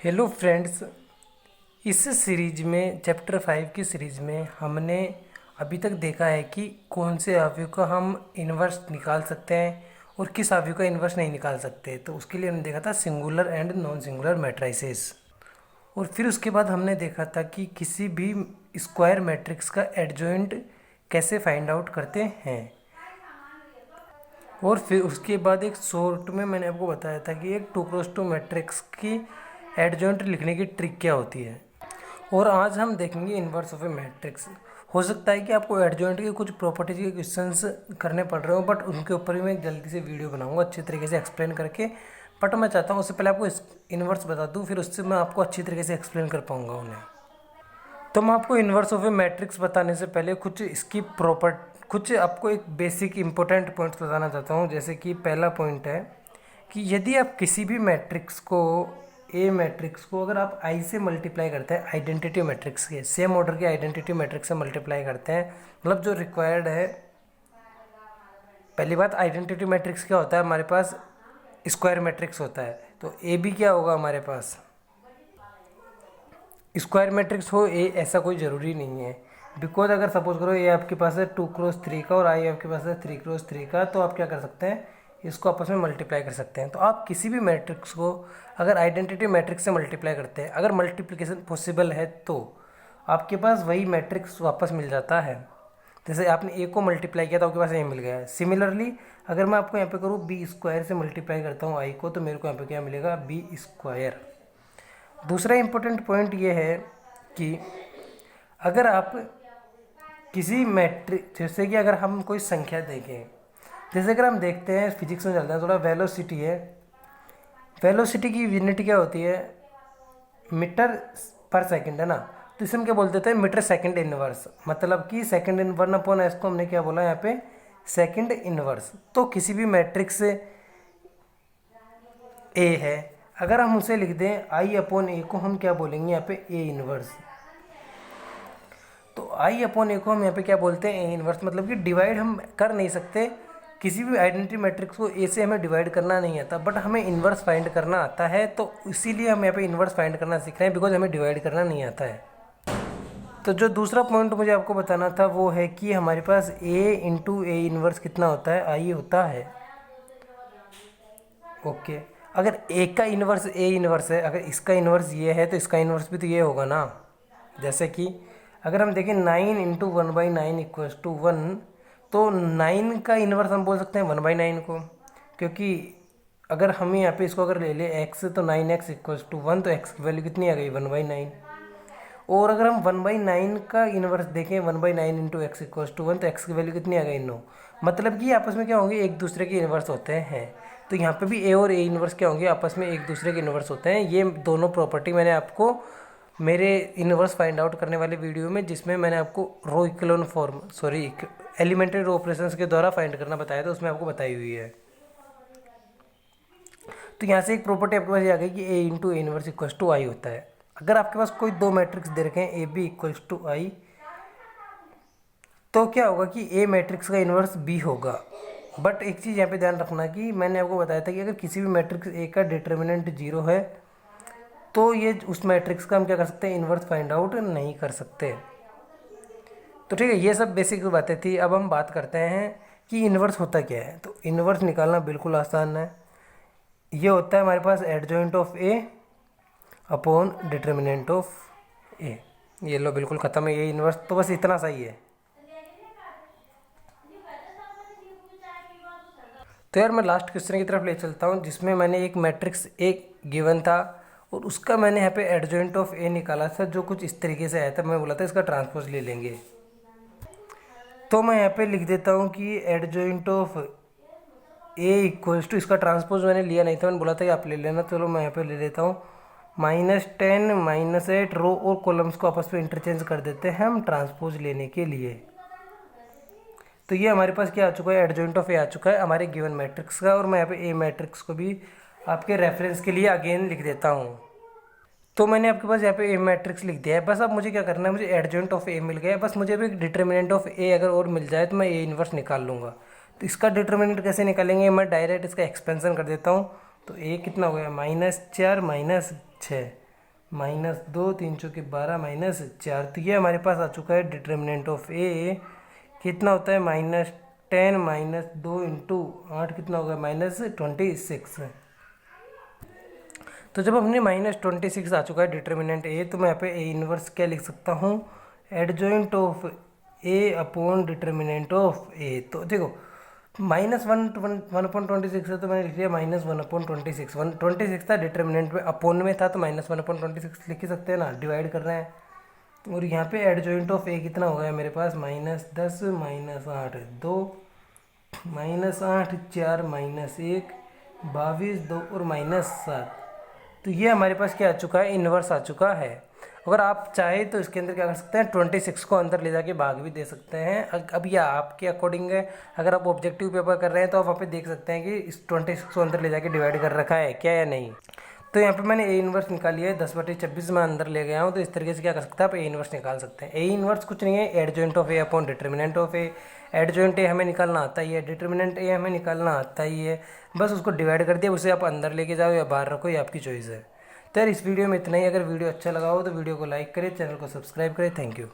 Hello friends. इस series में chapter 5 की सीरीज में हमने अभी तक देखा है कि कौन से अवयव का हम इन्वर्स निकाल सकते हैं और किस अवयव का इन्वर्स नहीं निकाल सकते। तो उसके लिए हमने देखा था singular and non singular matrices. और फिर उसके बाद हमने देखा था कि किसी भी स्क्वायर मैट्रिक्स का एडजॉइंट कैसे फाइंड आउट करते हैं। और फिर उसके बाद एक शॉर्ट में मैंने आपको बताया था कि एक 2x2 मैट्रिक्स की एडजॉइंट लिखने की ट्रिक क्या होती है। और आज हम देखेंगे इन्वर्स ऑफ ए मैट्रिक्स। हो सकता है कि आपको एडजॉइंट के कुछ प्रॉपर्टीज के क्वेश्चंस करने पड़ रहे हो, बट उनके ऊपर भी मैं एक जल्दी से वीडियो बनाऊंगा अच्छी तरीके से एक्सप्लेन करके। बट मैं चाहता हूँ उससे पहले आपको इन्वर्स बता दूँ, फिर उससे मैं आपको अच्छी तरीके से एक्सप्लेन कर पाऊँगा उन्हें। तो मैं आपको इन्वर्स ऑफ ए मैट्रिक्स बताने से पहले कुछ आपको एक बेसिक इंपॉर्टेंट पॉइंट्स बताना चाहता हूँ। जैसे कि पहला पॉइंट है कि यदि आप किसी भी मैट्रिक्स को ए मैट्रिक्स को अगर आप आई से मल्टीप्लाई करते हैं, आइडेंटिटी मैट्रिक्स के सेम ऑर्डर के आइडेंटिटी मैट्रिक्स से मल्टीप्लाई करते हैं, मतलब जो रिक्वायर्ड है। पहली बात, आइडेंटिटी मैट्रिक्स क्या होता है, हमारे पास स्क्वायर मैट्रिक्स होता है। तो ए भी क्या होगा हमारे पास स्क्वायर मैट्रिक्स हो। ए ऐसा कोई ज़रूरी नहीं है, बिकॉज अगर सपोज करो ए आपके पास है 2x3 का और आई आपके पास है 3x3 का, तो आप क्या कर सकते हैं, इसको आपस में मल्टीप्लाई कर सकते हैं। तो आप किसी भी मैट्रिक्स को अगर आइडेंटिटी मैट्रिक्स से मल्टीप्लाई करते हैं, अगर मल्टीप्लिकेशन पॉसिबल है, तो आपके पास वही मैट्रिक्स वापस मिल जाता है। जैसे आपने ए को मल्टीप्लाई किया तो आपके पास ए मिल गया है। सिमिलरली अगर मैं आपको यहाँ पे करूँ बी स्क्वायर से मल्टीप्लाई करता हूँ आई को, तो मेरे को यहाँ पे क्या मिलेगा, बी स्क्वायर। दूसरा इंपॉर्टेंट पॉइंट ये है कि अगर आप किसी मैट्रिक, जैसे कि अगर हम कोई संख्या देखें, जैसे अगर हम देखते हैं फिजिक्स में चलते हैं थोड़ा, वेलोसिटी है। वेलोसिटी की यूनिट क्या होती है, मीटर पर सेकंड है ना। तो इसे हम क्या बोल देते हैं, मीटर सेकंड इनवर्स। मतलब कि सेकंड इन 1/s को हमने क्या बोला यहाँ पे, सेकंड इनवर्स। तो किसी भी मैट्रिक्स ए है, अगर हम उसे लिख दें I/A को हम क्या बोलेंगे यहाँ पे, ए इनवर्स। तो I/A को हम यहाँ पे क्या बोलते हैं, ए इनवर्स। मतलब कि डिवाइड हम कर नहीं सकते किसी भी आइडेंटिटी मैट्रिक्स को, ए से हमें डिवाइड करना नहीं आता, बट हमें इन्वर्स फाइंड करना आता है। तो इसीलिए हम यहाँ पे इन्वर्स फाइंड करना सीख रहे हैं, बिकॉज हमें डिवाइड करना नहीं आता है। तो जो दूसरा पॉइंट मुझे आपको बताना था वो है कि हमारे पास ए इंटू ए इन्वर्स कितना होता है, आई होता है। ओके, अगर ए का इन्वर्स ए इन्वर्स है, अगर इसका इन्वर्स ये है, तो इसका इन्वर्स भी तो ये होगा ना। जैसे कि अगर हम देखें 9 इंटू 1/9 इक्वल्स टू 1, तो 9 का इन्वर्स हम बोल सकते हैं 1/9 को, क्योंकि अगर हम यहाँ पे इसको अगर ले ले x, तो 9x इक्वल्स टू 1, तो x की वैल्यू कितनी आ गई, 1/9। और अगर हम 1/9 का इन्वर्स देखें, 1/9 इंटू एक्स इक्वल्स टू 1, तो x की वैल्यू कितनी आ गई, 9। मतलब कि आपस में क्या होंगे, एक दूसरे के इन्वर्स होते हैं। तो यहाँ पे भी ए और ए इन्वर्स क्या होंगे, आपस में एक दूसरे के इन्वर्स होते हैं। ये दोनों प्रॉपर्टी मैंने आपको मेरे इन्वर्स फाइंड आउट करने वाले वीडियो में, जिसमें मैंने आपको row echelon form elementary row operations के द्वारा फाइंड करना बताया था, उसमें आपको बताई हुई है। तो यहाँ से एक प्रॉपर्टी आपके पास ये आ गई कि A into A inverse equals to I होता है। अगर आपके पास कोई दो मैट्रिक्स दे रखे हैं ए बी इक्वल्स टू आई, तो क्या होगा कि ए मैट्रिक्स का इन्वर्स बी होगा। बट एक चीज़ यहाँ पे ध्यान रखना कि मैंने आपको बताया था कि अगर किसी भी मैट्रिक्स ए का डिटर्मिनेंट 0 है, तो ये उस मैट्रिक्स का हम क्या कर सकते हैं, इन्वर्स फाइंड आउट नहीं कर सकते। तो ठीक है, ये सब बेसिक बातें थी। अब हम बात करते हैं कि इन्वर्स होता क्या है। तो इन्वर्स निकालना बिल्कुल आसान है। ये होता है हमारे पास adjoint of A upon determinant of A. ये लो बिल्कुल ख़त्म है ये इन्वर्स, तो बस इतना सही है। तो यार मैं लास्ट क्वेश्चन की तरफ ले चलता हूँ, जिसमें मैंने एक मैट्रिक्स एक गिवन था और उसका मैंने यहाँ पे एडजॉइंट ऑफ ए निकाला था, जो कुछ इस तरीके से आया था। मैं बोला था इसका ट्रांसपोज ले लेंगे। तो मैं यहाँ पे लिख देता हूँ कि adjoint of A equals to, इसका ट्रांसपोज मैंने लिया नहीं था, मैंने बोला था कि आप ले लेना। चलो मैं यहाँ पे ले लेता हूँ -10 -8 रो और कॉलम्स को आपस में इंटरचेंज कर देते हैं हम ट्रांसपोज लेने के लिए। तो ये हमारे पास क्या आ चुका है, एडजॉइंट ऑफ ए आ चुका है हमारे गिवन मैट्रिक्स का। और मैं यहाँ पे ए मैट्रिक्स को भी आपके रेफरेंस के लिए अगेन लिख देता हूँ। तो मैंने आपके पास यहाँ पे ए मैट्रिक्स लिख दिया है। बस अब मुझे क्या करना है, मुझे एडजॉइंट ऑफ ए मिल गया है। बस मुझे अभी डिटर्मिनेंट ऑफ ए अगर और मिल जाए तो मैं ए इन्वर्स निकाल लूँगा। तो इसका डिटर्मिनेंट कैसे निकालेंगे, मैं डायरेक्ट इसका एक्सपेंशन कर देता हूँ। तो ए कितना हो गया, -4 -6, -2, 3 चौके 12 -4। तो ये हमारे पास आ चुका है डिटर्मिनेंट ऑफ ए कितना होता है -10 -2 इंटू 8 कितना होगा -26। तो जब हमने -26 आ चुका है डिटर्मिनेंट ए, तो मैं यहाँ पे ए इनवर्स क्या लिख सकता हूँ, adjoint of A upon determinant of A. तो देखो -1/26 है तो मैंने लिख लिया -1/26। 26 था डिटर्मिनेंट में, अपॉन में था तो -1/26 लिख ही सकते हैं ना, डिवाइड कर रहे हैं। और यहाँ पे एडजॉइंट ऑफ ए कितना हो गया मेरे पास -10 -8 2 -8 4 -1 22 2 और -7। तो ये हमारे पास क्या आ चुका है, इन्वर्स आ चुका है। अगर आप चाहे तो इसके अंदर क्या कर सकते हैं, 26 को अंदर ले जाके भाग भी दे सकते हैं। अब यह आपके अकॉर्डिंग है। अगर आप ऑब्जेक्टिव पेपर कर रहे हैं तो आप वहाँ पे देख सकते हैं कि इस 26 को अंदर ले जाके डिवाइड कर रखा है क्या या नहीं। तो यहाँ पे मैंने ए इन्वर्स निकाली है, 10/26 में अंदर ले गया हूँ। तो इस तरीके से क्या कर सकते हैं, आप ए इन्वर्स निकाल सकते हैं। ए इन्वर्स कुछ नहीं है, adjoint of A upon determinant of A. Adjoint A हमें निकालना आता ही है, डिटर्मिनेंट ए हमें निकालना आता ही है। बस उसको डिवाइड कर दिया, उसे आप अंदर लेके जाओ या बाहर रखो, ये आपकी चॉइस है। तो यार इस वीडियो में इतना ही। अगर वीडियो अच्छा लगा हो तो वीडियो को लाइक करें, चैनल को सब्सक्राइब करें। Thank you.